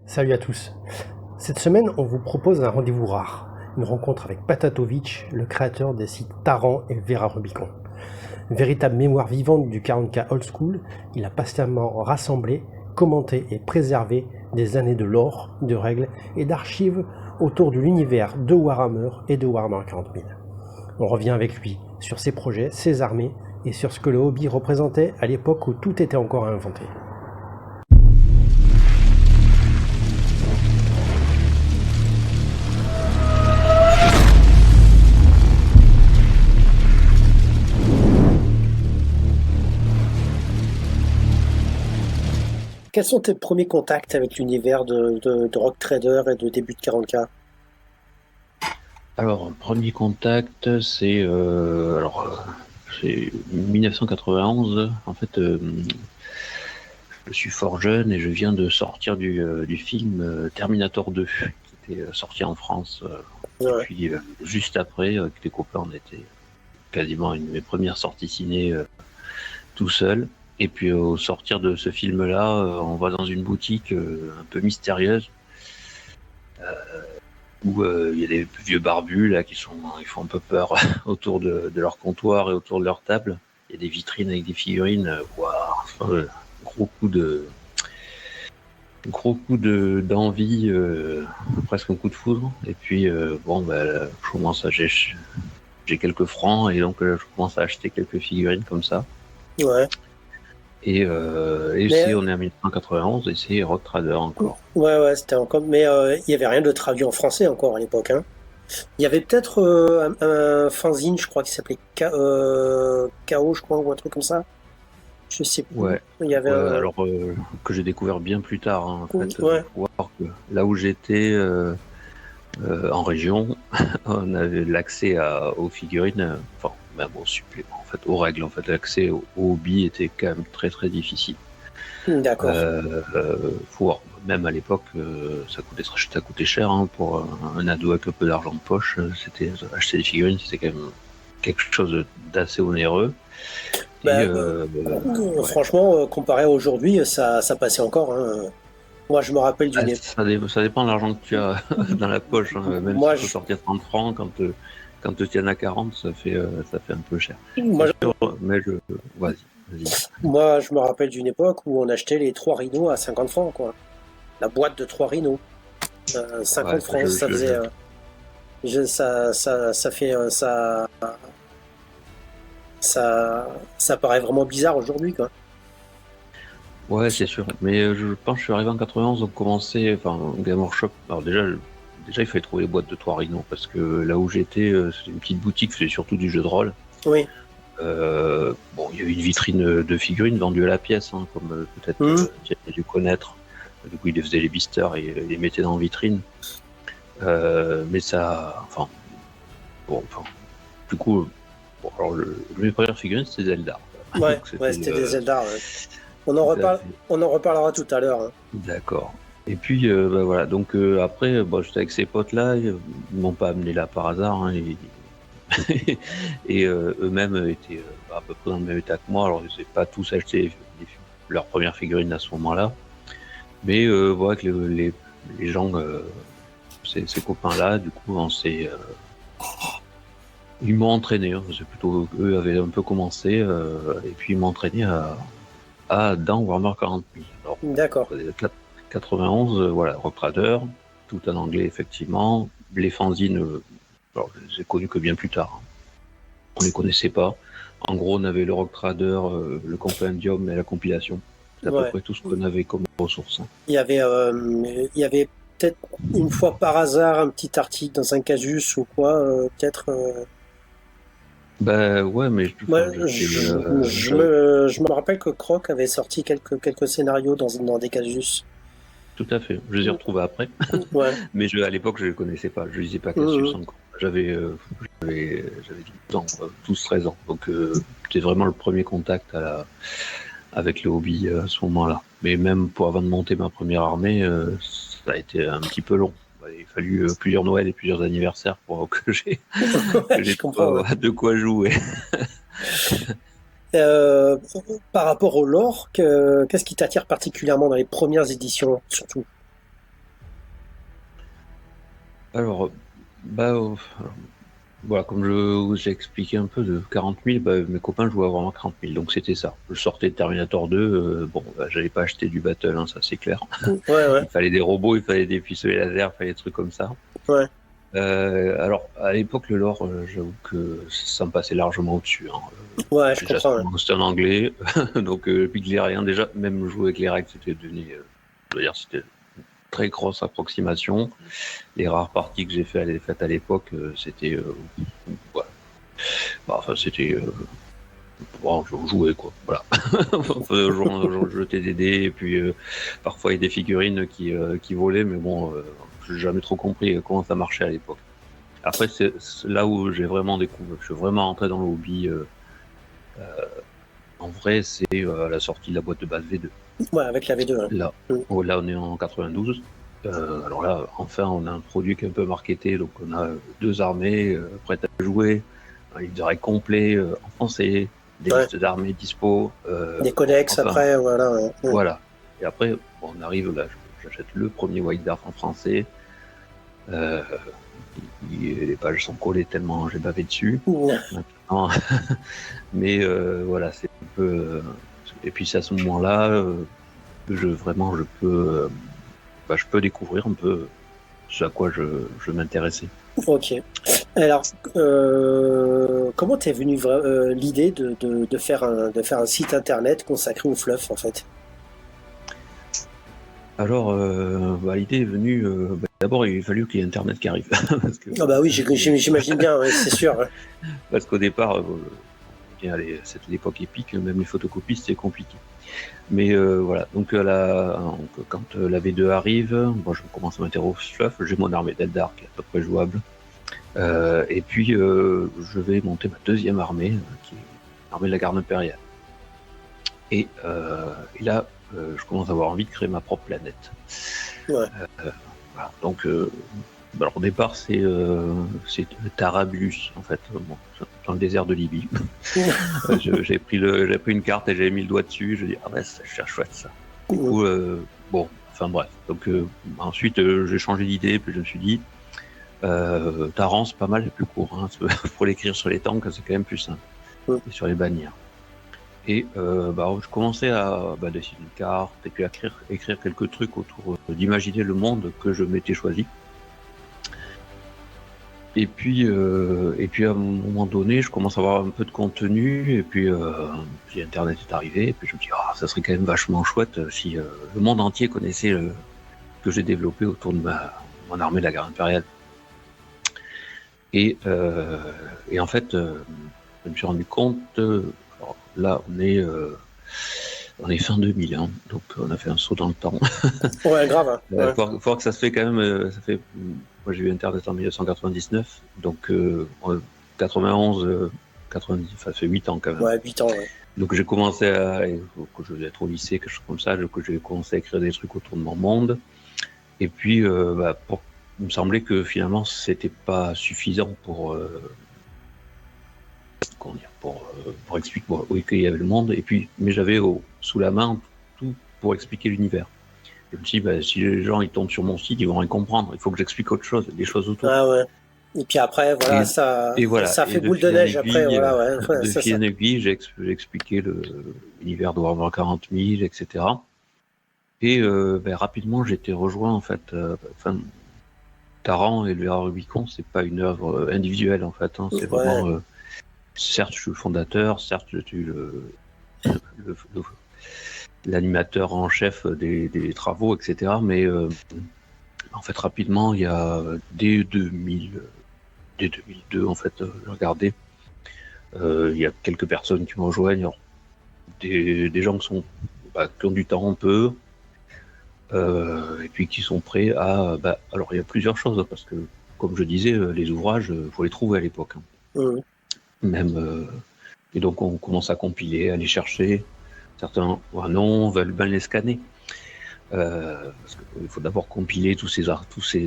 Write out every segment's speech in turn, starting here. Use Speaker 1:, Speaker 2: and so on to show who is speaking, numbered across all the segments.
Speaker 1: Salut à tous. Cette semaine, on vous propose un rendez-vous rare. Une rencontre avec Patatovic, le créateur des sites Taran et Vera Rubicon. Véritable mémoire vivante du 40K old school, il a patiemment rassemblé, commenté et préservé des années de lore, de règles et d'archives autour de l'univers de Warhammer et de Warhammer 40 000. On revient avec lui sur ses projets, ses armées et sur ce que le hobby représentait à l'époque où tout était encore à inventer. Quels sont tes premiers contacts avec l'univers de Rock Trader et de début de 40K?
Speaker 2: Alors, premier contact, c'est 1991. En fait, je suis fort jeune et je viens de sortir du film Terminator 2, qui était sorti en France. Et
Speaker 1: Ouais.
Speaker 2: puis, juste après, avec des copains, on était quasiment une de mes premières sorties ciné tout seul. Et puis, au sortir de ce film-là, on va dans une boutique un peu mystérieuse où il y a des vieux barbus là ils font un peu peur autour de leur comptoir et autour de leur table. Il y a des vitrines avec des figurines. Waouh, gros coup d'envie, presque un coup de foudre. Et puis je commence à j'ai quelques francs et donc je commence à acheter quelques figurines comme ça.
Speaker 1: Ouais.
Speaker 2: Et
Speaker 1: Mais,
Speaker 2: on est en 1991 et c'est Rock Trader encore.
Speaker 1: ouais, c'était encore. Mais il y avait rien de traduit en français encore à l'époque, hein. Il y avait peut-être un fanzine, je crois, qui s'appelait KO, je crois, ou un truc comme ça. Je sais plus.
Speaker 2: Ouais.
Speaker 1: Il y avait
Speaker 2: Ouais,
Speaker 1: un.
Speaker 2: alors que j'ai découvert bien plus tard, hein, en fait,
Speaker 1: Ouais.
Speaker 2: faut voir que là où j'étais en région, on avait l'accès aux figurines, enfin même au supplément, en fait, aux règles, en fait, l'accès au hobby était quand même très très difficile.
Speaker 1: D'accord.
Speaker 2: Faut voir, même à l'époque, ça coûtait cher hein, pour un ado avec un peu d'argent de poche. C'était acheter des figurines, c'était quand même quelque chose d'assez onéreux. Et
Speaker 1: Ben,
Speaker 2: ouais.
Speaker 1: franchement, comparé à aujourd'hui, ça passait encore, hein. Moi, je me rappelle
Speaker 2: Ah,
Speaker 1: d'une.
Speaker 2: ça dépend de l'argent que tu as dans la poche, hein. Même
Speaker 1: Moi,
Speaker 2: s'il faut sortir 30 francs, quand tu en as 40, ça fait un peu cher. C'est
Speaker 1: moi,
Speaker 2: sûr, mais vas-y.
Speaker 1: je me rappelle d'une époque où on achetait les 3 rhinos à 50 francs, quoi. La boîte de 3 rhinos.
Speaker 2: Ouais,
Speaker 1: 50 francs, ça faisait. Ça fait. Ça paraît vraiment bizarre aujourd'hui, quoi.
Speaker 2: ouais, c'est sûr. Mais je pense que je suis arrivé en 91, on commençait, enfin, Game Workshop. Alors déjà, il fallait trouver les boîtes de 3 Rhino parce que là où j'étais, c'était une petite boutique, c'était surtout du jeu de rôle.
Speaker 1: Oui.
Speaker 2: Bon, il y avait une vitrine de figurines vendues à la pièce, hein, comme peut-être
Speaker 1: Mmh.
Speaker 2: tu as dû connaître. Du coup, ils les faisaient les blisters et les mettaient dans la vitrine. Mais ça, du coup, alors mes premières figurines c'était Zelda.
Speaker 1: Ouais,
Speaker 2: Donc
Speaker 1: ouais,
Speaker 2: c'était,
Speaker 1: c'était des Zelda, ouais.
Speaker 2: tout à fait
Speaker 1: On en reparlera tout à l'heure, hein.
Speaker 2: d'accord. Et puis voilà, donc après, j'étais avec ces potes-là, ils m'ont pas amené là par hasard, hein, et eux-mêmes étaient à peu près dans le même état que moi. Alors ils n'avaient pas tous acheté leurs premières figurines à ce moment-là, mais voilà que les gens, ces copains-là, du coup, ils m'ont entraîné, hein. C'est plutôt eux avaient un peu commencé, et puis ils m'ont entraîné dans Warhammer 40 000. Alors,
Speaker 1: D'accord.
Speaker 2: 91, voilà, Rock Trader, tout en anglais effectivement. Les fanzines, alors, je les ai connus que bien plus tard. On les connaissait pas. En gros, on avait le Rock Trader, le compendium et la compilation. C'est à peu
Speaker 1: Ouais.
Speaker 2: près tout ce qu'on avait comme ressources, hein.
Speaker 1: Il y avait peut-être une fois par hasard un petit article dans un casus ou quoi, peut-être.
Speaker 2: Ben ouais, mais
Speaker 1: Moi,
Speaker 2: enfin,
Speaker 1: je me rappelle que Croc avait sorti quelques scénarios dans des casus.
Speaker 2: tout à fait. Je les ai retrouvés après,
Speaker 1: Ouais.
Speaker 2: mais à l'époque, je les connaissais pas. Je lisais pas Cassius
Speaker 1: Mhm.
Speaker 2: encore. J'avais 12 ans, 12-13 ans. Donc, c'était vraiment le premier contact avec le hobby à ce moment-là. Mais même avant de monter ma première armée, ça a été un petit peu long. Il a fallu plusieurs Noëls et plusieurs anniversaires pour que j'ai
Speaker 1: Ouais, je comprends, ouais.
Speaker 2: de quoi jouer.
Speaker 1: Euh, Par rapport au lore, qu'est-ce qui t'attire particulièrement dans les premières éditions, surtout?
Speaker 2: Alors, bah, voilà, comme j'ai expliqué un peu de 40 000, bah, mes copains jouaient vraiment 40 000, donc c'était ça. Je sortais de Terminator 2, bon, bah, j'allais pas acheter du Battle, hein, ça c'est clair.
Speaker 3: Ouais.
Speaker 2: Il fallait des robots, il fallait des pistolets laser, il fallait des trucs comme ça.
Speaker 3: Ouais.
Speaker 2: Alors, à l'époque, le lore, j'avoue que ça me passait largement au-dessus. Hein.
Speaker 3: Ouais, je
Speaker 2: Déjà,
Speaker 3: comprends. Ouais.
Speaker 2: c'était en anglais, donc puis que les rien, déjà, même jouer avec les règles, c'était devenu, je veux dire, c'était une très grosse approximation. Les rares parties que j'ai faites à l'époque, c'était, voilà. Bah, enfin, c'était, bon, je jouais quoi, voilà. On jetait des dés, et puis parfois il y a des figurines qui volaient, mais bon, j'ai jamais trop compris comment ça marchait à l'époque. Après, c'est là où j'ai vraiment découvert, je suis vraiment rentré dans le hobby. En vrai, c'est la sortie de la boîte de base V2.
Speaker 3: Ouais, avec la V2.
Speaker 2: Là, là, on est en 92. Alors là, enfin, on a un produit qui est un peu marketé, donc on a 2 armées prêtes à jouer, un livre de règles complet en français, des listes d'armées dispo.
Speaker 3: Des codex
Speaker 2: enfin,
Speaker 3: après, voilà.
Speaker 2: Voilà. Et après, bon, on arrive là, j'achète le premier White Dwarf en français. Les pages sont collées tellement j'ai bavé dessus. Maintenant. Mais voilà, c'est un peu. Et puis c'est à ce moment-là, je peux découvrir un peu ce à quoi je m'intéressais.
Speaker 3: Ok. Alors, comment t'es venu l'idée de faire un site internet consacré au fluff en fait?
Speaker 2: Alors, l'idée est venue. D'abord, il a fallu qu'il y ait Internet qui arrive. Parce que,
Speaker 3: Ah bah oui, j'imagine bien, ouais, c'est sûr. Ouais.
Speaker 2: Parce qu'au départ, c'était l'époque épique, même les photocopies, c'était compliqué. Mais voilà, donc quand la V2 arrive, moi je commence à m'intéresser au fluff, j'ai mon armée d'Eldar qui est à peu près jouable. Et puis je vais monter ma deuxième armée, qui est l'armée de la garde impériale. Et là, je commence à avoir envie de créer ma propre planète.
Speaker 3: Ouais.
Speaker 2: Voilà, donc, alors au départ, c'est Tarabulus, en fait, bon, dans le désert de Libye. J'ai pris une carte et j'avais mis le doigt dessus. Je dis, ah ouais, c'est chouette ça. Du coup, bon, enfin bref. Donc ensuite, j'ai changé d'idée, puis je me suis dit, Taran, c'est pas mal, c'est plus court. Hein, pour l'écrire sur les tanks, c'est quand même plus simple. Et sur les bannières. Et je commençais à dessiner une carte et puis à écrire quelques trucs autour d'imaginer le monde que je m'étais choisi. Et puis à un moment donné, je commence à avoir un peu de contenu et puis Internet est arrivé et puis je me dis ça serait quand même vachement chouette si le monde entier connaissait que j'ai développé autour de mon armée de la garde impériale. Et en fait, je me suis rendu compte. Là, on est fin 2000, hein, donc on a fait un saut dans le temps.
Speaker 3: Ouais, grave. Hein.
Speaker 2: Faut que ça se fait quand même. Moi, j'ai eu Internet en 1999, donc 91, 90, ça fait 8 ans quand même.
Speaker 3: Ouais, 8 ans, ouais.
Speaker 2: Donc j'ai commencé que je devais être au lycée, quelque chose comme ça, que j'ai commencé à écrire des trucs autour de mon monde. Et puis, il me semblait que finalement, c'était pas suffisant pour expliquer qu'il y avait le monde, et puis, mais j'avais sous la main tout pour expliquer l'univers. Je me suis dit, si les gens ils tombent sur mon site, ils vont rien comprendre. Il faut que j'explique autre chose, des choses autour.
Speaker 3: Ah ouais. Et puis après, voilà, ça fait boule de neige après, voilà, ouais.
Speaker 2: De fil en aiguille, j'ai expliqué l'univers de Warhammer 40 000, etc. Et rapidement, j'ai été rejoint, en fait. Taran et le Rubicon, c'est pas une œuvre individuelle, en fait. Hein, c'est vraiment. Certes, je suis le fondateur, certes, je suis l'animateur en chef des travaux, etc. Mais en fait, rapidement, il y a dès 2002, en fait, j'ai regardé. Il y a quelques personnes qui me rejoignent, des gens qui ont du temps un peu, et puis qui sont prêts à. Alors, il y a plusieurs choses, parce que, comme je disais, les ouvrages, faut les trouver à l'époque. Hein. Même et donc on commence à compiler, à les chercher. Certains veulent bien les scanner parce qu'il faut d'abord compiler tous ces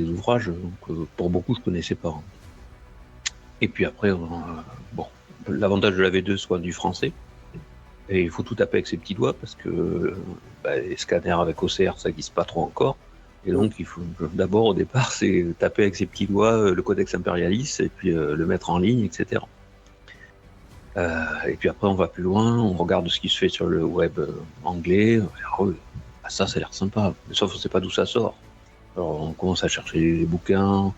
Speaker 2: ouvrages. Donc, pour beaucoup, je connaissais pas. Hein. Et puis après, l'avantage de la V2 soit du français. Et il faut tout taper avec ses petits doigts parce que les scanners avec OCR, ça glisse pas trop encore. Et donc, il faut d'abord, au départ, c'est taper avec ses petits doigts le Codex Imperialis et puis le mettre en ligne, etc. Et puis après, on va plus loin, on regarde ce qui se fait sur le web anglais. Ça a l'air sympa, mais sauf qu'on ne sait pas d'où ça sort. Alors, on commence à chercher les bouquins.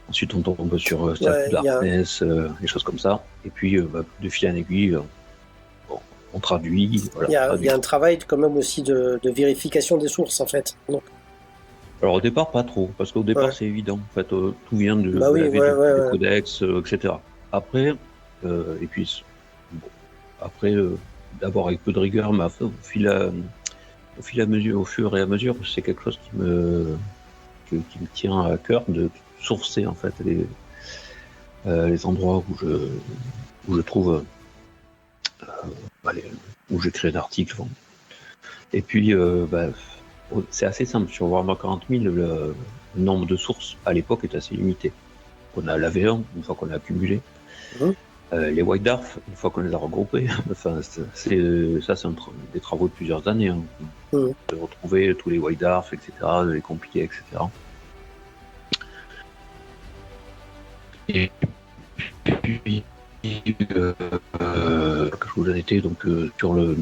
Speaker 2: Ensuite, on tombe sur Statue Darkness, des choses comme ça. Et puis, de fil en aiguille, on traduit. Voilà,
Speaker 3: il y a un travail quand même aussi de vérification des sources, en fait. Donc...
Speaker 2: Alors, au départ, pas trop, parce qu'au départ, c'est évident. En fait, tout vient de la vie du codex, etc. Après, et puis, après, d'abord avec peu de rigueur, mais au fur et à mesure, c'est quelque chose qui me tient à cœur de sourcer en fait les endroits où je trouve où j'écris un article. Et puis c'est assez simple sur Warhammer 40 000, le nombre de sources à l'époque est assez limité. On a la V1 une fois qu'on a accumulé. Les White Dwarf, une fois qu'on les a regroupés, enfin, c'est des travaux de plusieurs années, hein, de retrouver tous les White Dwarf, etc., de les compiler, etc. Et puis, je vous en étais donc sur le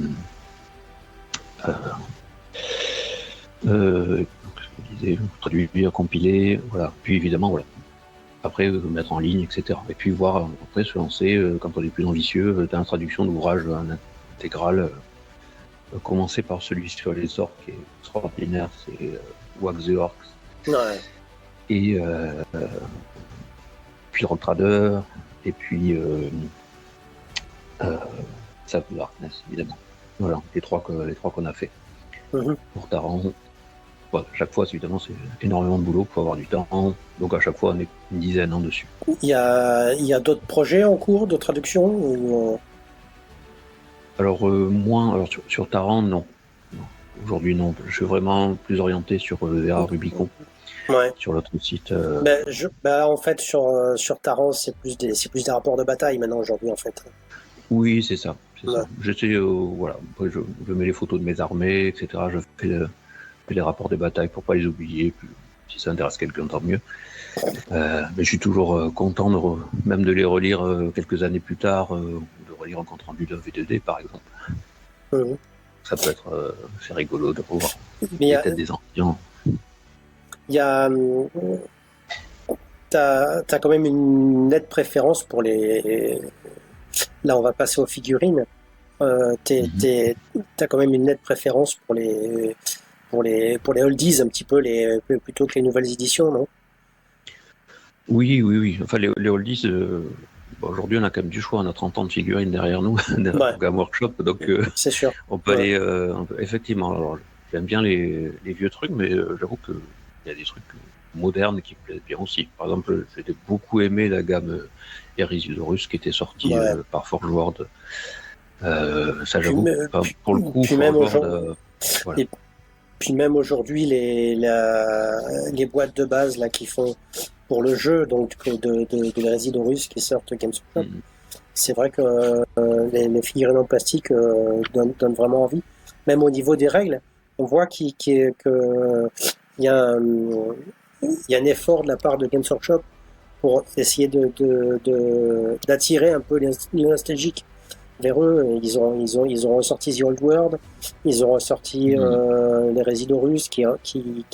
Speaker 2: traduire, compiler, voilà. Puis évidemment, voilà. Après, mettre en ligne, etc. Et puis voir, après, se lancer, quand on est plus ambitieux, dans la traduction d'ouvrages intégral. Commencer par celui sur les orques, qui est extraordinaire, c'est Wax the Orcs.
Speaker 3: Ouais.
Speaker 2: Et puis Rock Trader, et puis Statue Darkness, évidemment. Voilà, les trois qu'on a fait. Pour Taran. Voilà, à chaque fois, évidemment, c'est énormément de boulot, il faut avoir du temps. Donc à chaque fois, on est une dizaine dessus.
Speaker 3: Il y a d'autres projets en cours de traduction ou...
Speaker 2: Alors, moins. Alors, sur Taran, non. Aujourd'hui, non. Je suis vraiment plus orienté sur Vera Rubicon.
Speaker 3: Ouais.
Speaker 2: Sur l'autre site.
Speaker 3: En fait, sur Taran, c'est plus des rapports de bataille maintenant aujourd'hui, en fait.
Speaker 2: Oui, c'est ça. Ça. J'essaie, voilà. Après, je mets les photos de mes armées, etc. Je fais les rapports des batailles pour pas les oublier. Puis, si ça intéresse quelqu'un, tant mieux. Mais je suis toujours content même de les relire quelques années plus tard, de relire un compte rendu d'un V2D, par exemple. Ça peut être, c'est rigolo de revoir les têtes des anciens.
Speaker 3: Il y a, t'as quand même une nette préférence pour les. Là, on va passer aux figurines. T'as quand même une nette préférence pour les oldies un petit peu, plutôt que les nouvelles éditions, non?
Speaker 2: Oui. Enfin, les oldies. Aujourd'hui, on a quand même du choix. On a 30 ans de figurines derrière nous, dans Game Workshop, donc
Speaker 3: c'est sûr.
Speaker 2: On peut aller. Effectivement, alors j'aime bien les vieux trucs, mais j'avoue que il y a des trucs modernes qui me plaisent bien aussi. Par exemple, j'ai beaucoup aimé la gamme Hérésidorus qui était sortie par Forge World. Ça, j'avoue, pour le coup, Forge World.
Speaker 3: Voilà. Et puis même aujourd'hui, les boîtes de base là qui font pour le jeu, donc de l'Hérésidorus qui sortent Games Workshop, c'est vrai que les figurines en plastique donnent vraiment envie. Même au niveau des règles, on voit qu'il y a un effort de la part de Games Workshop pour essayer d'attirer un peu les nostalgiques vers eux. Ils ont ressorti The Old World, ils ont ressorti les Hérésidorus qui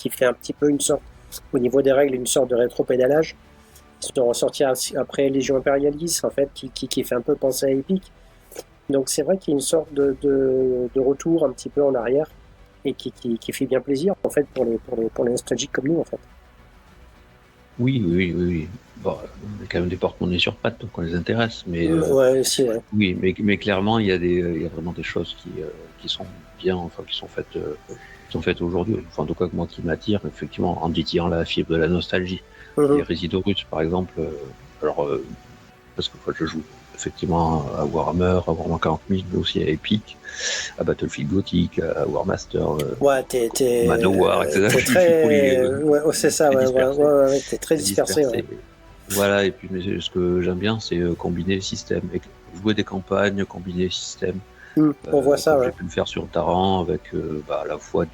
Speaker 3: fait un petit peu une sorte, au niveau des règles, une sorte de rétro-pédalage. Ils ont ressorti après Légion Imperialis, en fait, qui fait un peu penser à Epic. Donc c'est vrai qu'il y a une sorte de retour un petit peu en arrière et qui fait bien plaisir en fait pour les nostalgiques comme nous en fait.
Speaker 2: Oui. Bon, il y a quand même des porte-monnaies sur pattes, donc on les intéresse, mais oui, mais clairement il y a vraiment des choses qui sont bien, enfin qui sont faites aujourd'hui. Enfin, en tout cas moi qui m'attire effectivement en titillant la fibre de la nostalgie. Les Hérésidorus par exemple, parce que je joue effectivement à Warhammer 40 000, mais aussi à Epic, à Battlefield Gothic, à War Master, Manowar, etc.
Speaker 3: C'est ça, t'es très dispersé.
Speaker 2: Voilà, et puis mais ce que j'aime bien, c'est combiner les systèmes, jouer des campagnes, combiner les systèmes.
Speaker 3: On voit ça,
Speaker 2: j'ai pu le faire sur Taran avec à la fois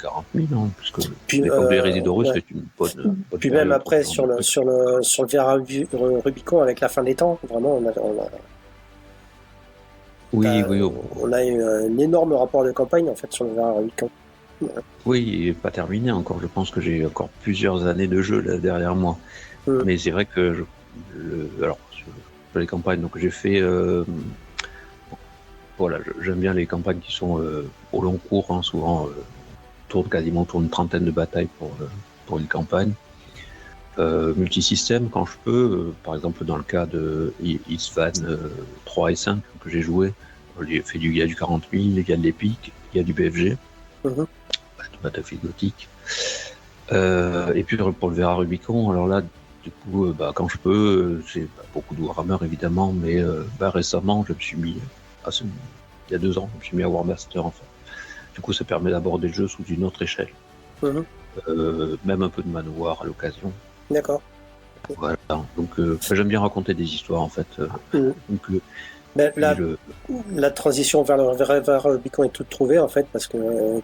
Speaker 2: 40 000, hein, parce que
Speaker 3: Puis,
Speaker 2: l'époque de Hérésidorus,
Speaker 3: ouais.
Speaker 2: c'est une bonne
Speaker 3: Puis même
Speaker 2: période
Speaker 3: après,
Speaker 2: pour ce genre de truc.
Speaker 3: sur le Vera Rubicon, avec la fin des temps, vraiment,
Speaker 2: Oui, oui,
Speaker 3: on a eu un énorme rapport de campagne, en fait, sur le Vera Rubicon.
Speaker 2: oui, il n'est pas terminé encore. Je pense que j'ai encore plusieurs années de jeu là, derrière moi.
Speaker 3: Mm.
Speaker 2: Mais c'est vrai que alors, sur les campagnes, donc j'ai fait. Voilà, j'aime bien les campagnes qui sont au long cours, hein, souvent quasiment autour d'une trentaine de batailles pour une campagne. Multisystème quand je peux, par exemple dans le cas de Isvan 3 et 5 que j'ai joué, il y a du 40 000, il y a de l'épique, il y a du BFG,
Speaker 3: Mhm.
Speaker 2: de Battlefield Gothic. Et puis pour le Vera Rubicon, alors là, du coup, quand je peux, j'ai beaucoup de Warhammer évidemment, mais récemment, je me suis mis, il y a 2 ans, je me suis mis à War Master en fait. Du coup, ça permet d'aborder le jeu sous une autre échelle.
Speaker 3: Mhm.
Speaker 2: Même un peu de Manowar à l'occasion.
Speaker 3: D'accord.
Speaker 2: Voilà. Donc, j'aime bien raconter des histoires en fait.
Speaker 3: Mhm.
Speaker 2: Donc,
Speaker 3: Ben,
Speaker 2: puis
Speaker 3: la transition vers le Vera Rubicon est toute trouvée, en fait, parce que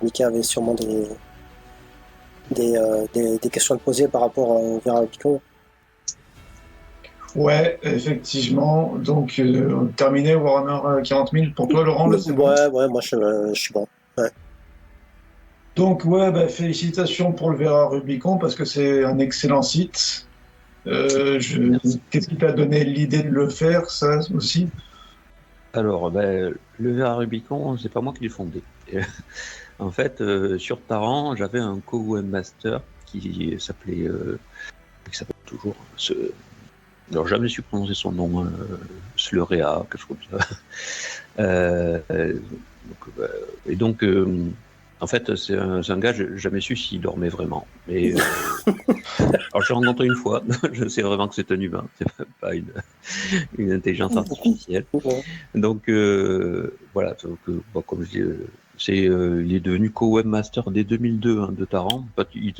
Speaker 3: Mika avait sûrement des questions à te poser par rapport au Vera Rubicon.
Speaker 4: Ouais, effectivement. Donc, terminé Warhammer 40 000. Pour toi, Laurent, là, c'est bon.
Speaker 3: Ouais, moi je suis bon. Ouais.
Speaker 4: Donc, ouais, bah, félicitations pour le Vera Rubicon parce que c'est un excellent site.
Speaker 2: Merci.
Speaker 4: Qu'est-ce qui t'a donné l'idée de le faire, ça aussi?
Speaker 2: Alors, le Vera Rubicon, c'est pas moi qui l'ai fondé. En fait, sur Taran, j'avais un co-webmaster qui s'appelait toujours. Alors, jamais su prononcer son nom, Sleurea, quelque chose comme ça. Et donc, en fait, c'est un gars, j'ai jamais su s'il dormait vraiment. Mais alors, je l'ai rencontré une fois, je sais vraiment que c'est un humain, c'est pas une intelligence artificielle.
Speaker 3: Ouais.
Speaker 2: Donc, voilà, donc, comme je dis, il est devenu co-webmaster dès 2002 de Taran. Il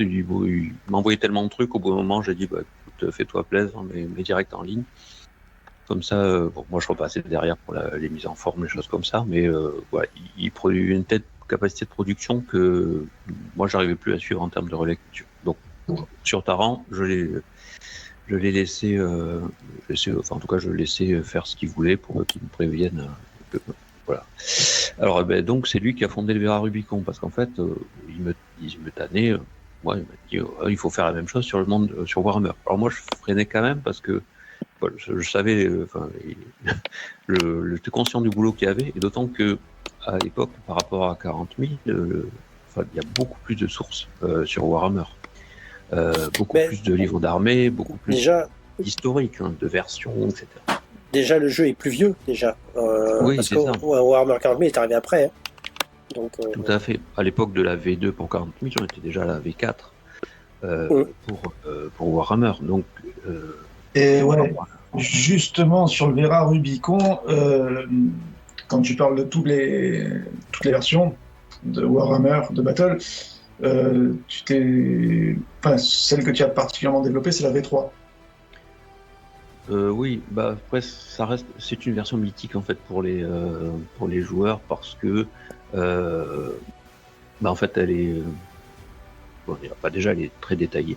Speaker 2: m'a envoyé tellement de trucs, au bout d'un moment, j'ai dit, écoute, fais-toi plaisir, mais direct en ligne. Comme ça, moi je repassais derrière pour les mises en forme, les choses comme ça, mais voilà, il produit une telle capacité de production que moi j'arrivais plus à suivre en termes de relecture. Donc sur Taran, je l'ai laissé, enfin en tout cas je l'ai laissé faire ce qu'il voulait pour qu'il me prévienne. Voilà. Alors donc c'est lui qui a fondé le Vera Rubicon parce qu'en fait il me tannait. Moi il m'a dit il faut faire la même chose sur le monde sur Warhammer. Alors moi je freinais quand même parce que je savais, j'étais conscient du boulot qu'il y avait, et d'autant que à l'époque, par rapport à 40 000, il y a beaucoup plus de sources sur Warhammer, beaucoup
Speaker 3: Mais
Speaker 2: plus de livres d'armée, beaucoup plus
Speaker 3: déjà,
Speaker 2: d'historiques, de versions, etc.
Speaker 3: déjà, le jeu est plus vieux, déjà.
Speaker 2: Oui,
Speaker 3: Parce
Speaker 2: c'est
Speaker 3: que
Speaker 2: ça.
Speaker 3: Warhammer 40 000 est arrivé après. Hein. Donc,
Speaker 2: Tout à fait. À l'époque de la V2 pour 40 000, on était déjà à la V4 pour Warhammer. Donc,
Speaker 4: Et ouais, justement, sur le Vera Rubicon, quand tu parles de toutes les versions de Warhammer, de Battle, celle que tu as particulièrement développée, c'est la V3.
Speaker 2: oui, après c'est une version mythique en fait pour les joueurs parce que en fait elle est déjà elle est très détaillée.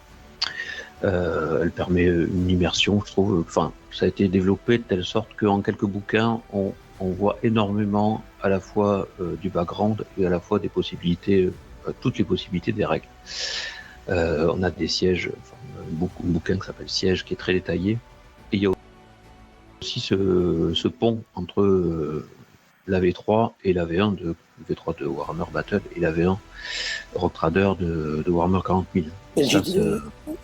Speaker 2: Elle permet une immersion, je trouve. Enfin, ça a été développé de telle sorte qu'en quelques bouquins, on voit énormément à la fois du background et à la fois des possibilités, toutes les possibilités des règles. On a des sièges, un bouquin qui s'appelle Siège qui est très détaillé. Et il y a aussi ce pont entre la V3 et la V1 V3 de Warhammer Battle et la V1 Rogue Trader de Warhammer 40 000.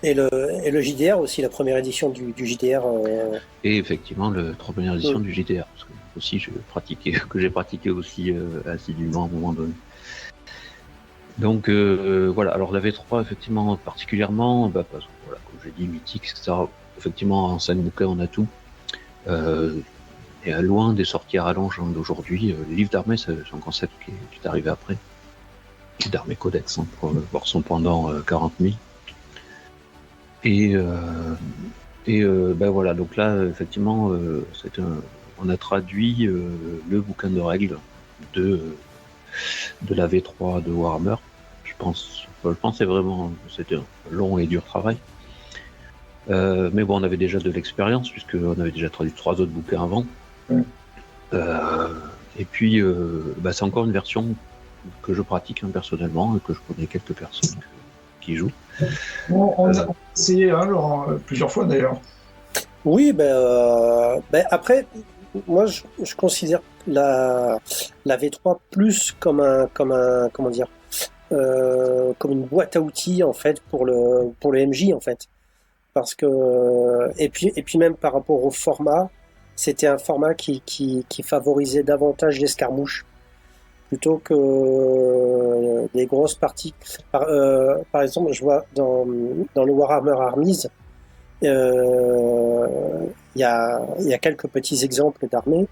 Speaker 3: Et le JDR aussi, la première édition du JDR.
Speaker 2: Et effectivement, la première édition du JDR, parce que aussi j'ai pratiqué aussi assidûment à un moment donné. Donc voilà, alors la V3 effectivement particulièrement, parce que, voilà, comme j'ai dit, mythique, etc. Effectivement, en 5 bouquins, on a tout. Et loin des sorties à rallonge d'aujourd'hui, le livre d'armée, c'est un concept qui est arrivé après. Le livre d'armée Codex, pour voir son pendant 40 000. Et voilà, donc là, effectivement, on a traduit le bouquin de règles de la V3 de Warhammer. pense que c'est vraiment, c'était un long et dur travail. Mais bon, on avait déjà de l'expérience, puisqu'on avait déjà traduit 3 autres bouquins avant. Et puis, c'est encore une version que je pratique personnellement, et que je connais quelques personnes qui jouent.
Speaker 4: On a essayé, Laurent, plusieurs fois d'ailleurs.
Speaker 3: Oui, après, moi je considère la V3 plus comme comment dire, comme une boîte à outils en fait pour le MJ en fait, parce que et puis même par rapport au format, c'était un format qui favorisait davantage l'escarmouche plutôt que des grosses parties. Par exemple, je vois dans le Warhammer Armies, il y a quelques petits exemples d'armées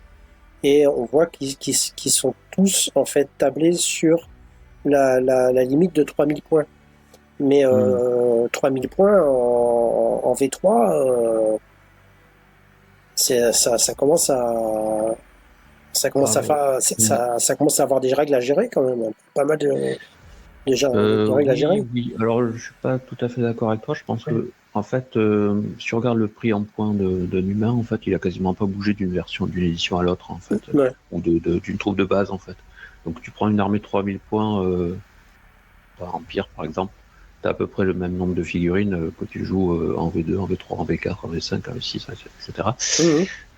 Speaker 3: et on voit qu'ils sont tous en fait tablés sur la limite de 3000 points. Mais 3000 points en V3, ça commence à ça commence à avoir des règles à gérer quand même, pas mal de règles à gérer.
Speaker 2: Oui, alors je suis pas tout à fait d'accord avec toi. Je pense que en fait, si on regarde le prix en points d'un humain, en fait, il a quasiment pas bougé d'une édition à l'autre, en fait, ou d'une troupe de base, en fait. Donc tu prends une armée de 3000 points, Empire par exemple, tu as à peu près le même nombre de figurines que tu joues en V2, en V3, en V4, en V5, en V6, etc.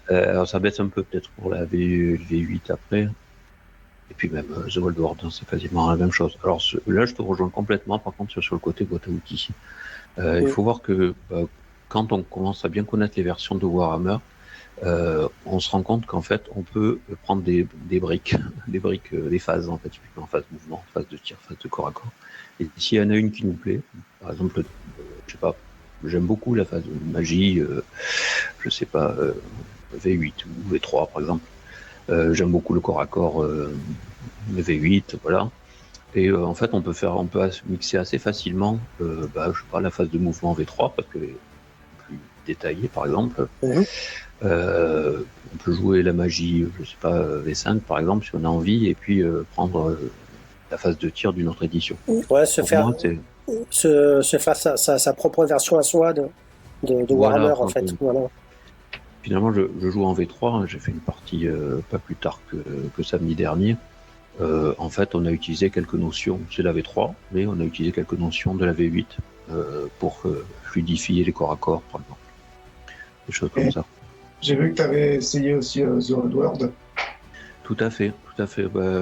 Speaker 2: Alors ça baisse un peu peut-être pour la V8 après. Et puis même The World War, c'est quasiment la même chose. Alors là, je te rejoins complètement, par contre, sur le côté boîte à outils. Il faut voir que quand on commence à bien connaître les versions de Warhammer, on se rend compte qu'en fait, on peut prendre des briques, des phases, en fait, typiquement phase de mouvement, phase de tir, phase de corps à corps. Et s'il y en a une qui nous plaît, par exemple, je sais pas, j'aime beaucoup la phase de magie, je sais pas, V8 ou V3 par exemple. J'aime beaucoup le corps à corps V8, voilà. Et en fait, on peut mixer assez facilement, je sais pas, la phase de mouvement V3 parce que plus détaillée, par exemple. On peut jouer la magie, je sais pas, V5 par exemple, si on a envie, et puis prendre la phase de tir d'une autre édition.
Speaker 3: Ouais, se faire sa propre version à soi de Warhammer, en fait. Voilà.
Speaker 2: Finalement, je joue en V3, j'ai fait une partie pas plus tard que samedi dernier. En fait, on a utilisé quelques notions, c'est la V3, mais on a utilisé quelques notions de la V8 pour fluidifier les corps à corps, par exemple. Des choses comme ça.
Speaker 4: J'ai vu que tu avais essayé aussi The Old World.
Speaker 2: Tout à fait.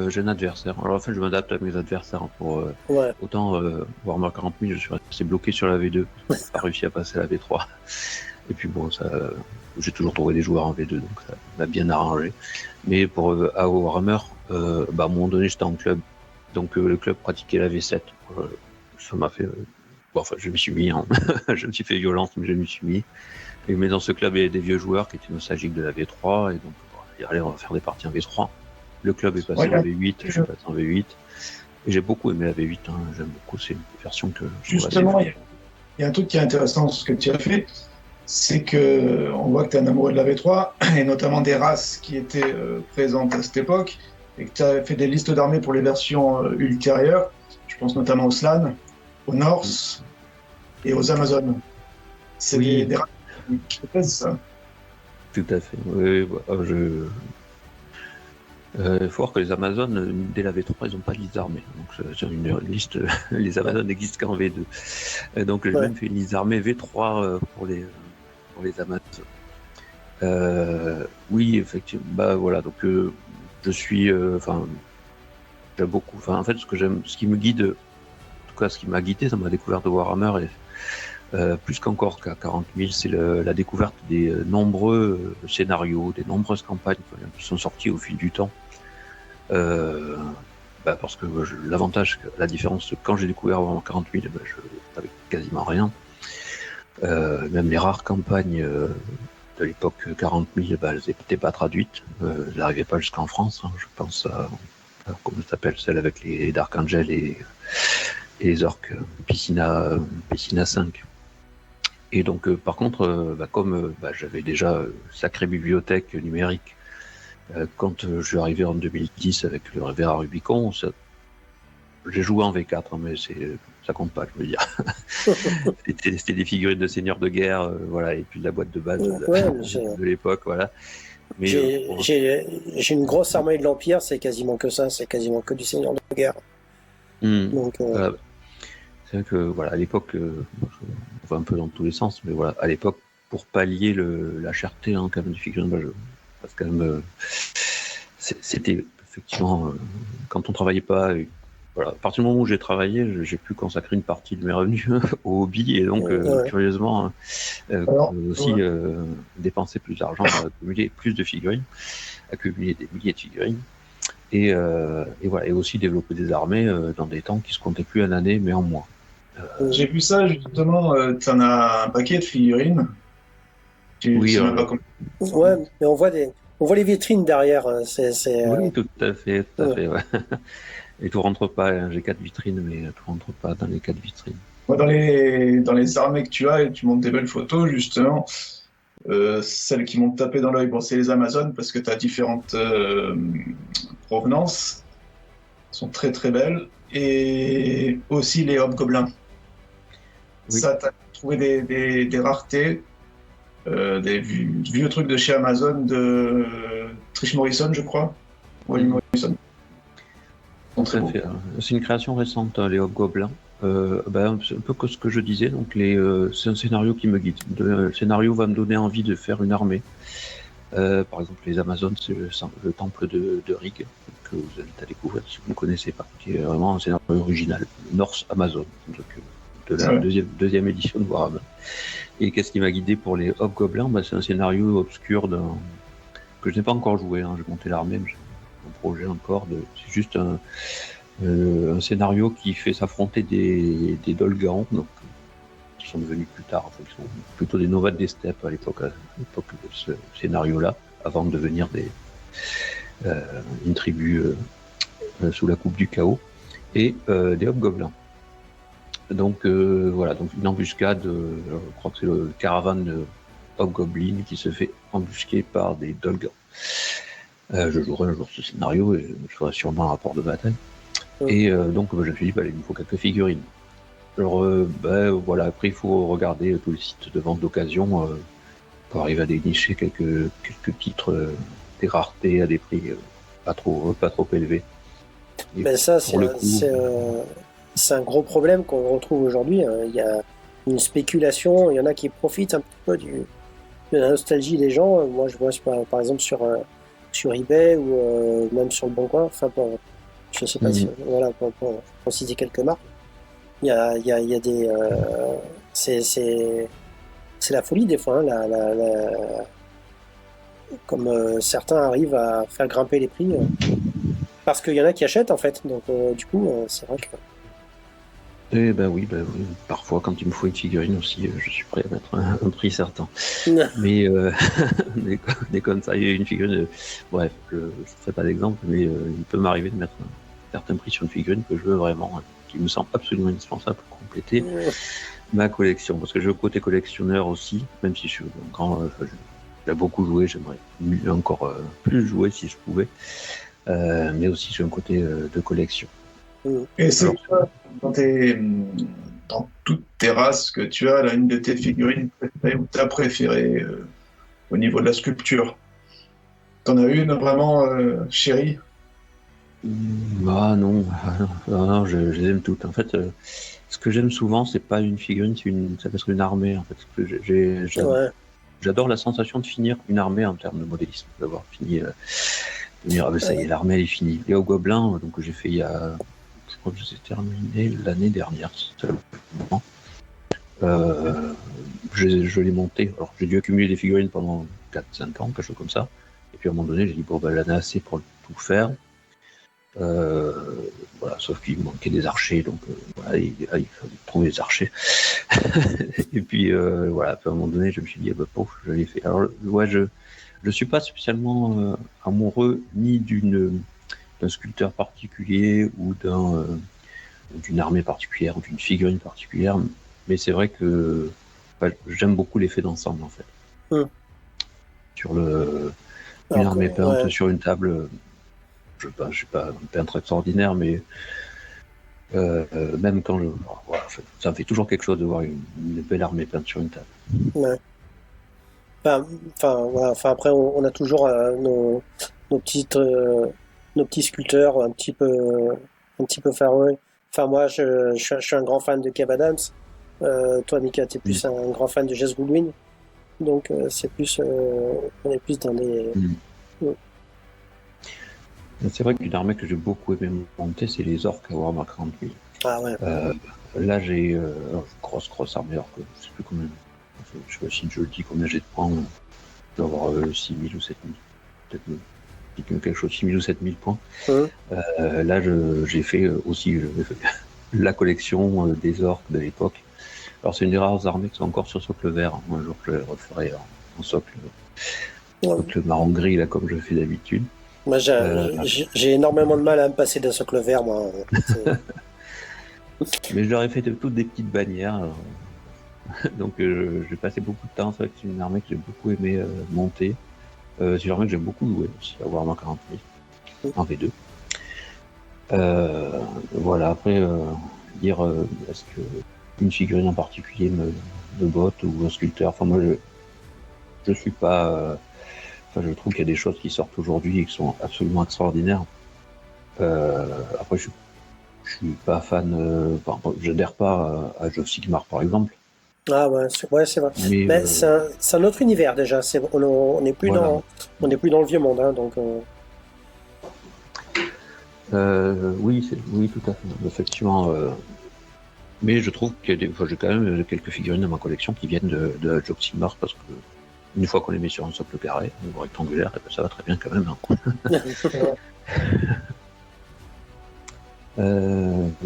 Speaker 2: J'ai un adversaire. Alors en fait, je m'adapte à mes adversaires. Autant Warhammer 40 000, je suis resté bloqué sur la V2, parce que j'ai pas réussi à passer à la V3. Et puis bon, j'ai toujours trouvé des joueurs en V2, donc ça m'a bien arrangé. Mais pour à Warhammer, à un moment donné, j'étais en club, donc le club pratiquait la V7. Ça m'a fait... je m'y suis mis, hein. Je me suis fait violence, mais je m'y suis mis. Mais dans ce club, il y avait des vieux joueurs qui étaient nostalgiques de la V3, et donc allez, on va faire des parties en V3. Le club est passé en V8, je suis passé en V8. Et j'ai beaucoup aimé la V8, hein. J'aime beaucoup, c'est une version que je trouve
Speaker 4: justement, il y a un truc qui est intéressant dans ce que tu as fait, c'est que on voit que tu es un amoureux de la V3, et notamment des races qui étaient présentes à cette époque, et que tu as fait des listes d'armées pour les versions ultérieures. Je pense notamment aux Slann, aux Norse et aux Amazones. C'est des races qui te plaisent, ça.
Speaker 2: Tout à fait. Oui, il faut voir que les Amazones, dès la V3, ils n'ont pas de liste d'armée. Donc, j'ai une liste, les Amazones n'existent qu'en V2. Donc, j'ai même fait une liste d'armée V3 pour les Amazones. Oui, effectivement. Voilà. Donc, je suis. J'aime beaucoup. En fait, ce qui me guide, en tout cas, ce qui m'a guidé dans ma découverte de Warhammer, plus qu'encore qu'à 40 000, c'est la découverte des nombreux scénarios, des nombreuses campagnes qui sont sorties au fil du temps. Parce que l'avantage, la différence, quand j'ai découvert Warhammer 40 000, je savais quasiment rien. Même les rares campagnes de l'époque 40 000, elles n'étaient pas traduites. Elles n'arrivaient pas jusqu'en France. Hein. Je pense à comment ça s'appelle, celle avec les Dark Angel et les orques, Piscina 5. Et donc, par contre, comme j'avais déjà sacrée bibliothèque numérique, quand je suis arrivé en 2010 avec le Vera Rubicon, j'ai joué en V4, hein, mais ça compte pas, je veux dire. C'était des figurines de seigneurs de guerre, voilà, et puis de la boîte de base de l'époque, voilà. Mais
Speaker 3: j'ai une grosse armée de l'Empire, c'est quasiment que ça, c'est quasiment que du seigneur de guerre. Donc,
Speaker 2: c'est vrai que voilà, à l'époque, on va un peu dans tous les sens, mais voilà, à l'époque, pour pallier la cherté, hein, quand même, du figurine, parce que quand même, c'était effectivement quand on travaillait pas. Voilà, à partir du moment où j'ai travaillé, j'ai pu consacrer une partie de mes revenus au hobby et donc curieusement aussi dépenser plus d'argent à accumuler plus de figurines, accumuler des milliers de figurines et voilà, et aussi développer des armées dans des temps qui se comptaient plus en années mais en mois.
Speaker 4: J'ai vu ça justement, tu en as un paquet de figurines.
Speaker 2: Oui,
Speaker 4: sais même pas comment...
Speaker 3: Ouais, mais on voit les vitrines derrière.
Speaker 2: Oui, tout à fait, ouais. Et tout rentre pas, hein. J'ai 4 vitrines, mais tout rentre pas dans les 4 vitrines.
Speaker 4: Dans les armées que tu as, et tu montes des belles photos, justement, celles qui m'ont tapé dans l'œil, bon, c'est les Amazones, parce que tu as différentes provenances, sont très très belles, et aussi les hobgoblins. Oui. Ça, tu as trouvé des raretés, des vieux trucs de chez Amazon, de Trish Morrison, je crois. Oui, Morrison.
Speaker 2: C'est une création récente, les hobgoblins. C'est un peu comme ce que je disais, donc c'est un scénario qui me guide. Le scénario va me donner envie de faire une armée. Par exemple, les Amazones, c'est le temple de Rig, que vous invite à découvrir si vous ne connaissez pas, qui est vraiment un scénario original, Norse Amazon, donc, de la deuxième édition de Warhammer. Et qu'est-ce qui m'a guidé pour les hobgoblins? C'est un scénario obscur que je n'ai pas encore joué, hein. J'ai monté l'armée, mais j'ai un projet encore. C'est juste un scénario qui fait s'affronter des Dolgarons, donc qui sont devenus plus tard, en fait, qui sont plutôt des Novades des steppes à l'époque de ce scénario-là, avant de devenir une tribu sous la coupe du chaos, et des hobgoblins. Donc voilà, donc une embuscade, je crois que c'est le caravane de hobgoblin qui se fait embusquer par des Dolgarons. Je jouerai un jour ce scénario et je ferai sûrement un rapport de bataille. Et donc je me suis dit, il me faut quelques figurines. Alors voilà, après il faut regarder tous les sites de vente d'occasion pour arriver à dénicher quelques titres, des raretés à des prix pas trop élevés.
Speaker 3: Mais ça, c'est un gros problème qu'on retrouve aujourd'hui. Il y a une spéculation, il y en a qui profitent un petit peu de la nostalgie des gens. Moi, je vois par exemple sur eBay ou même sur le Bon Coin. Enfin, je sais pas si, voilà, pour citer quelques marques. Il y a des, c'est la folie des fois. Hein, comme certains arrivent à faire grimper les prix parce qu'il y en a qui achètent en fait. Donc du coup, c'est vrai que.
Speaker 2: Eh ben oui, parfois quand il me faut une figurine aussi, je suis prêt à mettre un prix certain. Mais comme ça, il y a une figurine, bref, je ne ferai pas d'exemple, mais il peut m'arriver de mettre un certain prix sur une figurine que je veux vraiment, qui me semble absolument indispensable pour compléter ma collection. Parce que j'ai le côté collectionneur aussi, même si je suis un grand, j'ai beaucoup joué, j'aimerais encore plus jouer si je pouvais, mais aussi j'ai un côté de collection.
Speaker 4: Et c'est quoi, dans toutes tes races que tu as, là, une de tes figurines préférées ou ta préférée au niveau de la sculpture? T'en as une vraiment chérie?
Speaker 2: Non, je les aime toutes. En fait, ce que j'aime souvent, c'est pas une figurine, ça peut être une armée. En fait, j'adore la sensation de finir une armée en termes de modélisme, d'avoir fini. Ça y est, l'armée elle est finie. Les hobgoblins, donc j'ai fait il y a. Je crois que je les ai terminés l'année dernière. Je l'ai monté. Alors j'ai dû accumuler des figurines pendant 4-5 ans, quelque chose comme ça. Et puis à un moment donné, j'ai dit l'année assez pour tout faire. Voilà, sauf qu'il manquait des archers, donc voilà, il fallait trouver des archers. Et puis voilà, à un moment donné, je me suis dit, je l'ai fait. Alors je suis pas spécialement amoureux ni d'un sculpteur particulier ou d'une armée particulière ou d'une figurine particulière, mais c'est vrai que j'aime beaucoup l'effet d'ensemble en fait. Sur une armée peinte sur une table, je suis pas un peintre extraordinaire, mais Même quand voilà, ça me fait toujours quelque chose de voir une belle armée peinte sur une table.
Speaker 3: Ouais. Voilà. Après, on a toujours nos petites, nos petits sculpteurs un petit peu favoris. Enfin, moi, je suis un grand fan de Kev Adams. Toi, Mika, t'es plus un grand fan de Jess Goodwin. Donc, c'est plus, on est plus dans les.
Speaker 2: C'est vrai qu'une armée que j'ai beaucoup aimé monter, c'est les orques à Warhammer 40 000.
Speaker 3: Ah ouais.
Speaker 2: Là, j'ai une grosse armée orque. Je sais plus combien. Je sais pas si je le dis combien j'ai de points. Je dois avoir 6 000 ou 7 000. Peut-être quelque chose, 6 000 ou 7 000 points. Là, j'ai fait aussi la collection des orques de l'époque. Alors, c'est une des rares armées qui sont encore sur socle vert. Un jour, je le referai en socle marron-gris, là, comme je fais d'habitude.
Speaker 3: Moi, j'ai énormément de mal à me passer d'un socle vert, moi.
Speaker 2: Mais je leur ai fait toutes des petites bannières. Donc, j'ai passé beaucoup de temps. C'est vrai que c'est une armée que j'ai beaucoup aimé monter. C'est une armée que j'aime beaucoup jouer aussi, à Warhammer 40 000 en V2. Voilà, après, dire est-ce que une figurine en particulier me botte ou un sculpteur. Enfin, moi, je suis pas. Je trouve qu'il y a des choses qui sortent aujourd'hui et qui sont absolument extraordinaires. Après, je suis pas fan. J'adhère pas à Age of Sigmar, par exemple.
Speaker 3: Ah ouais, c'est vrai. Mais c'est un autre univers déjà. On n'est plus voilà. On n'est plus dans le vieux monde, hein, donc.
Speaker 2: Oui, tout à fait. Effectivement. Mais je trouve que j'ai quand même quelques figurines dans ma collection qui viennent de Age of Sigmar parce que une fois qu'on les met sur un socle carré ou rectangulaire, et ben ça va très bien quand même.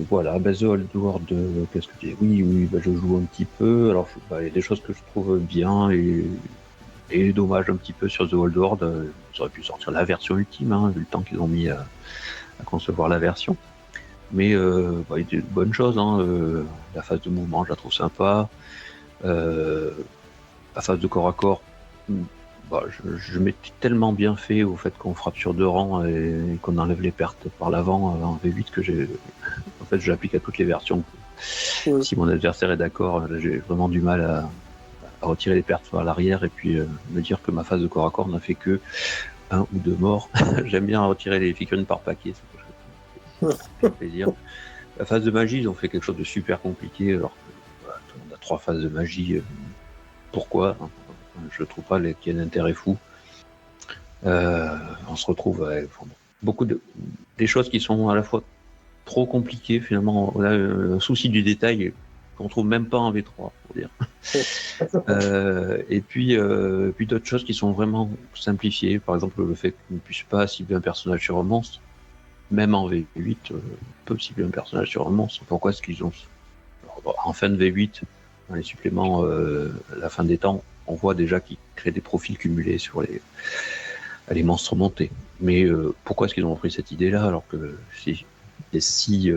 Speaker 2: Voilà, The Old World, qu'est-ce que tu dis ? Oui, je joue un petit peu. Alors, il y a des choses que je trouve bien et dommage un petit peu sur The Old World. Ils auraient pu sortir la version ultime, hein, vu le temps qu'ils ont mis à concevoir la version. Mais il y a des bonnes choses. Hein, la phase de mouvement, je la trouve sympa. La phase de corps à corps, je m'étais tellement bien fait au fait qu'on frappe sur 2 rangs et qu'on enlève les pertes par l'avant en V8 que je l'applique à toutes les versions. Oui. Si mon adversaire est d'accord, j'ai vraiment du mal à retirer les pertes à l'arrière et puis me dire que ma phase de corps à corps n'a fait que 1 ou 2 morts. J'aime bien retirer les figurines par paquet, ça fait plaisir. La phase de magie, ils ont fait quelque chose de super compliqué, alors on a 3 phases de magie. Pourquoi ? Je trouve pas qu'il y ait un intérêt fou. On se retrouve avec beaucoup des choses qui sont à la fois trop compliquées. Finalement, on a un souci du détail qu'on trouve même pas en V3, pour dire. Et puis d'autres choses qui sont vraiment simplifiées. Par exemple, le fait qu'on ne puisse pas cibler un personnage sur un monstre, même en V8, on peut cibler un personnage sur un monstre. Pourquoi est-ce qu'ils ont en fin de V8, dans les suppléments, la fin des temps, on voit déjà qu'ils créent des profils cumulés sur les monstres montés. Mais pourquoi est-ce qu'ils ont pris cette idée-là alors que c'est si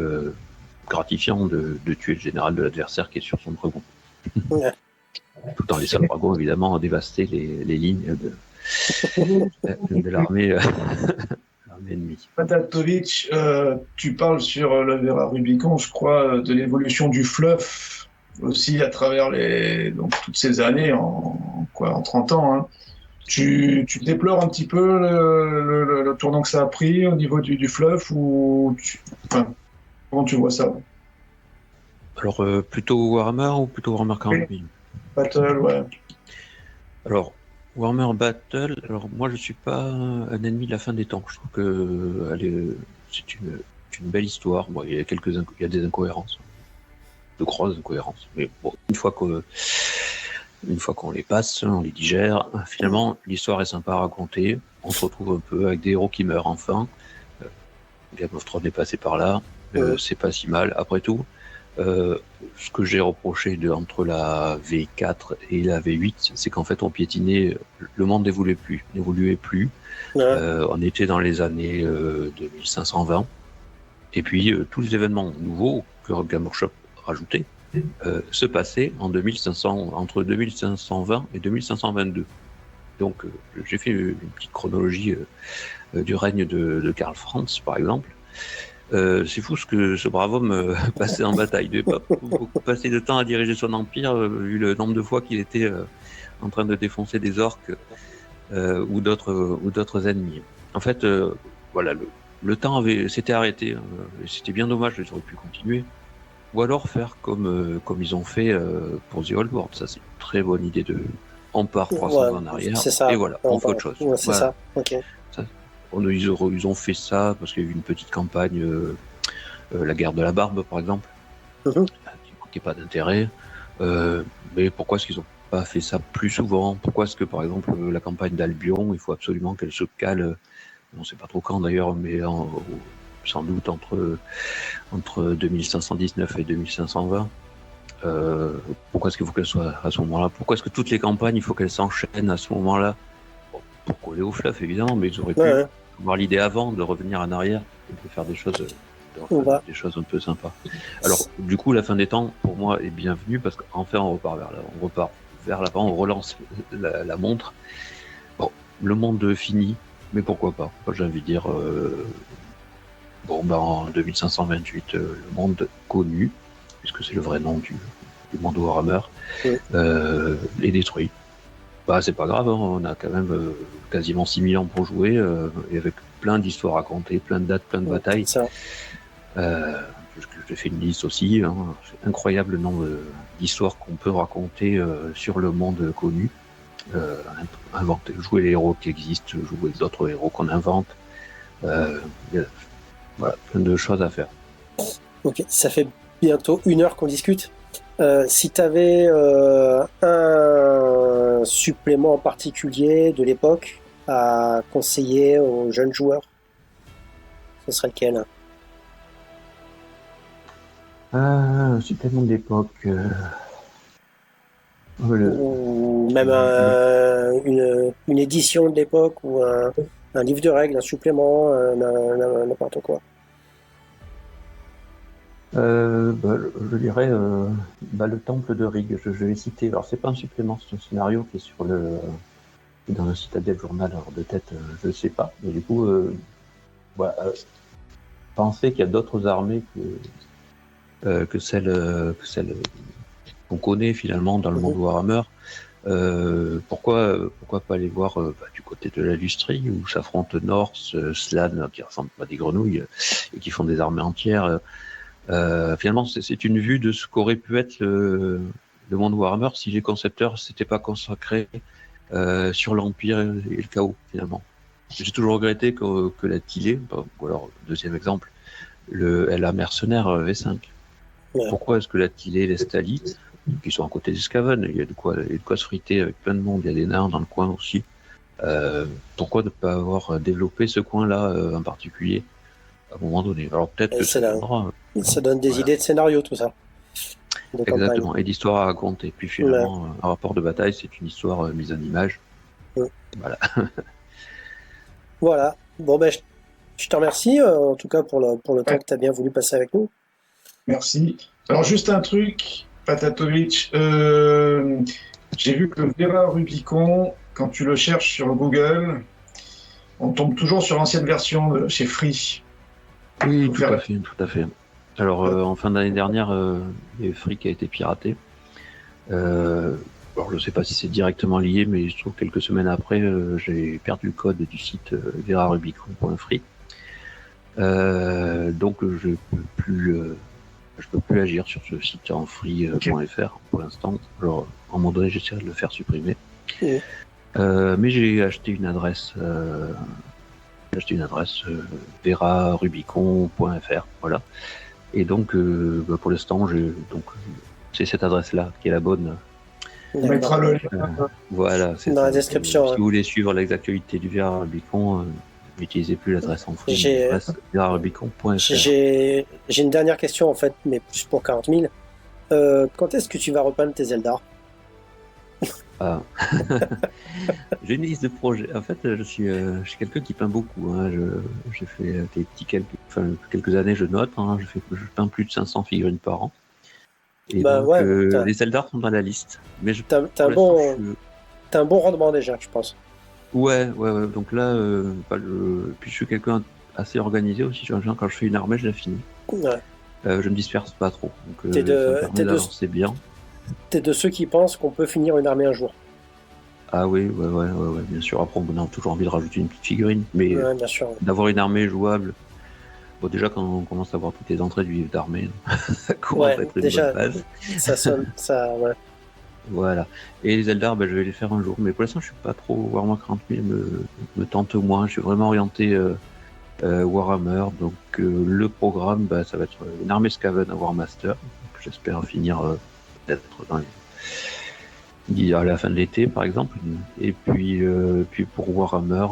Speaker 2: gratifiant de tuer le général de l'adversaire qui est sur son dragon. Ouais. Tout en laissant le dragon évidemment dévaster les lignes de l'armée ennemie.
Speaker 4: Patatovic, tu parles sur le Vera Rubicon, je crois, de l'évolution du fluff aussi à travers toutes ces années, en 30 ans. Hein. Tu déplores un petit peu le tournant que ça a pris au niveau du fluff ou comment tu vois ça ?
Speaker 2: Alors, plutôt Warhammer ou plutôt Warhammer 40 000 ?
Speaker 4: Battle, ouais.
Speaker 2: Alors, Warhammer Battle, alors moi je suis pas un ennemi de la fin des temps. Je trouve que c'est une belle histoire. Bon, il y a des incohérences, de grosses incohérences. Mais bon, une fois qu'on les passe, on les digère, finalement l'histoire est sympa à raconter. On se retrouve un peu avec des héros qui meurent enfin. Game of Thrones est passé par là. C'est pas si mal. Après tout, ce que j'ai reproché entre la V4 et la V8, c'est qu'en fait on piétinait, le monde n'évoluait plus. On était dans les années 2520. Et puis tous les événements nouveaux que Game Workshop rajoutait se passaient entre 2520 et 2522. Donc j'ai fait une petite chronologie du règne de Karl Franz, par exemple. C'est fou ce que ce brave homme passait en bataille. Il devait pas beaucoup passer de temps à diriger son empire, vu le nombre de fois qu'il était en train de défoncer des orques ou d'autres ennemis. En fait, voilà, le temps s'était arrêté. Et c'était bien dommage, ils auraient pu continuer. Ou alors faire comme ils ont fait pour The Old World. Ça, c'est une très bonne idée on part 300 ans en arrière.
Speaker 3: C'est ça.
Speaker 2: Et voilà, on fait autre chose.
Speaker 3: Ouais, c'est ça. Ok.
Speaker 2: Ils ont fait ça parce qu'il y a eu une petite campagne, la guerre de la barbe par exemple, qui manquait pas d'intérêt. Mais pourquoi est-ce qu'ils n'ont pas fait ça plus souvent? Pourquoi est-ce que par exemple la campagne d'Albion, il faut absolument qu'elle se cale, on ne sait pas trop quand d'ailleurs, mais sans doute entre 2519 et 2520. Pourquoi est-ce qu'il faut qu'elle soit à ce moment-là? Pourquoi est-ce que toutes les campagnes, il faut qu'elles s'enchaînent à ce moment-là? Pour coller au fluff évidemment, mais ils auraient pu avoir l'idée avant de revenir en arrière et de faire des choses, des choses un peu sympas. Alors du coup, la fin des temps pour moi est bienvenue parce qu'enfin on repart vers l'avant, on relance la montre. Bon, le monde fini, mais pourquoi pas? Moi, j'ai envie de dire, en 2528, le monde connu, puisque c'est le vrai nom du monde Warhammer, est détruit. Bah, c'est pas grave, hein, on a quand même quasiment 6000 ans pour jouer, et avec plein d'histoires à raconter, plein de dates, plein de batailles. J'ai fait une liste aussi, hein, c'est incroyable le nombre d'histoires qu'on peut raconter sur le monde connu. Jouer les héros qui existent, jouer d'autres héros qu'on invente. Voilà, plein de choses à faire.
Speaker 3: Ok, ça fait bientôt 1 heure qu'on discute. Si tu avais un supplément en particulier de l'époque à conseiller aux jeunes joueurs, ce serait lequel?
Speaker 2: Un supplément d'époque.
Speaker 3: Ou même une édition de l'époque ou un livre de règles, un supplément, n'importe quoi.
Speaker 2: Je dirais le temple de Rig, je vais citer. Alors c'est pas un supplément, c'est un scénario qui est dans le Citadel Journal. Alors de tête, je sais pas. Mais du coup, penser qu'il y a d'autres armées que celles qu'on connaît finalement dans le monde Warhammer. Pourquoi pas aller voir du côté de la Lustrie où s'affrontent Norse, Slann qui ressemblent à des grenouilles et qui font des armées entières. Finalement, c'est une vue de ce qu'aurait pu être le monde Warhammer si les concepteurs s'étaient pas consacrés sur l'Empire et le chaos, finalement. J'ai toujours regretté que la Tillée, ou alors, deuxième exemple, le LA Mercenaire V5. Ouais. Pourquoi est-ce que la Tillée, les Stali, qui sont à côté des Skaven, il y a de quoi se friter avec plein de monde, il y a des nains dans le coin aussi. Pourquoi ne pas avoir développé ce coin-là en particulier à un moment donné? Alors peut-être que
Speaker 3: ça donne des idées de scénario, tout ça.
Speaker 2: Exactement, campagne. Et d'histoire à raconter. Puis finalement, un rapport de bataille, c'est une histoire mise en image. Voilà.
Speaker 3: Voilà. Bon, ben, je te remercie, en tout cas, pour le temps que tu as bien voulu passer avec nous.
Speaker 4: Merci. Alors, juste un truc, Patatovic. J'ai vu que Vera Rubicon, quand tu le cherches sur Google, on tombe toujours sur l'ancienne version de chez Free.
Speaker 2: Oui, tout à fait. Alors, en fin d'année dernière, il y a eu Free qui a été piraté. Alors, je ne sais pas si c'est directement lié, mais je trouve que quelques semaines après, j'ai perdu le code du site verarubicon.free. Donc, je peux plus agir sur ce site en free.fr pour l'instant. Alors, à un moment donné, j'essaierai de le faire supprimer. Mais j'ai acheté une adresse. verarubicon.fr, voilà. Et donc, pour l'instant, c'est cette adresse-là qui est la bonne.
Speaker 4: On mettra le
Speaker 2: lien. Voilà, c'est
Speaker 3: dans la description.
Speaker 2: Si vous voulez suivre l'exactualité du Vera Rubicon, n'utilisez plus l'adresse en free, l'adresse verarubicon.fr.
Speaker 3: J'ai une dernière question, en fait, mais plus pour 40 000. Quand est-ce que tu vas repeindre tes Eldar?
Speaker 2: J'ai une liste de projets. En fait, je suis quelqu'un qui peint beaucoup. Hein. J'ai fait quelques années, je note. Hein. Je peins plus de 500 figurines par an. Et les Eldar sont dans la liste. Mais
Speaker 3: t'as un bon rendement déjà, je pense.
Speaker 2: Ouais. Donc là, puis je suis quelqu'un assez organisé aussi. Quand je fais une armée, je la finis.
Speaker 3: Ouais.
Speaker 2: Je me disperse pas trop. Donc,
Speaker 3: T'es de-
Speaker 2: ça me permet
Speaker 3: t'es de-
Speaker 2: d'avancer bien.
Speaker 3: T'es de ceux qui pensent qu'on peut finir une armée un jour.
Speaker 2: Ah oui, ouais, bien sûr. Après, on a toujours envie de rajouter une petite figurine. Mais
Speaker 3: Ouais, bien sûr.
Speaker 2: d'avoir une armée jouable. Bon, déjà, quand on commence à voir toutes les entrées du livre d'armée, ça commence
Speaker 3: Ouais,
Speaker 2: à être une
Speaker 3: déjà,
Speaker 2: bonne base.
Speaker 3: ça sonne, ça, ouais.
Speaker 2: Voilà. Et les Eldar, je vais les faire un jour. Mais pour l'instant, je suis pas trop Warhammer 40 000 me tente moins. Je suis vraiment orienté Warhammer. Donc le programme, ça va être une armée Skaven à Warmaster. Donc, j'espère finir peut-être à la fin de l'été, par exemple. Et puis pour Warhammer,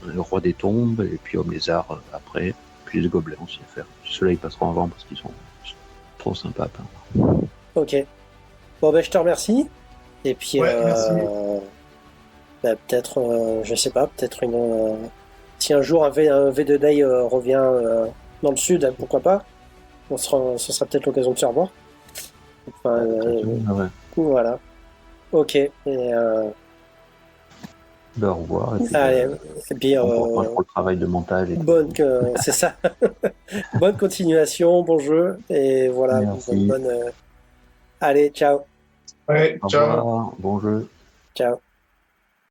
Speaker 2: le Roi des Tombes, et puis Homme Lézard après. Puis les Gobelins aussi à faire. Ceux-là, ils passeront avant parce qu'ils sont trop sympas à peindre.
Speaker 3: Ok. Bon, ben, je te remercie. Et puis,
Speaker 4: Ouais, merci.
Speaker 3: peut-être, je sais pas, peut-être si un jour un V2 Day revient dans le sud, pourquoi pas. Ce sera peut-être l'occasion de se revoir. Enfin,
Speaker 2: Ouais.
Speaker 3: voilà. Ok. Et,
Speaker 2: Au revoir. Et puis,
Speaker 3: allez, et puis,
Speaker 2: bon courage pour le travail de montage. Et
Speaker 3: c'est ça. Bonne continuation, bon jeu. Et voilà.
Speaker 2: Merci.
Speaker 3: Allez, ciao.
Speaker 4: Ouais,
Speaker 2: Au
Speaker 4: ciao.
Speaker 2: revoir, bon jeu.
Speaker 3: Ciao.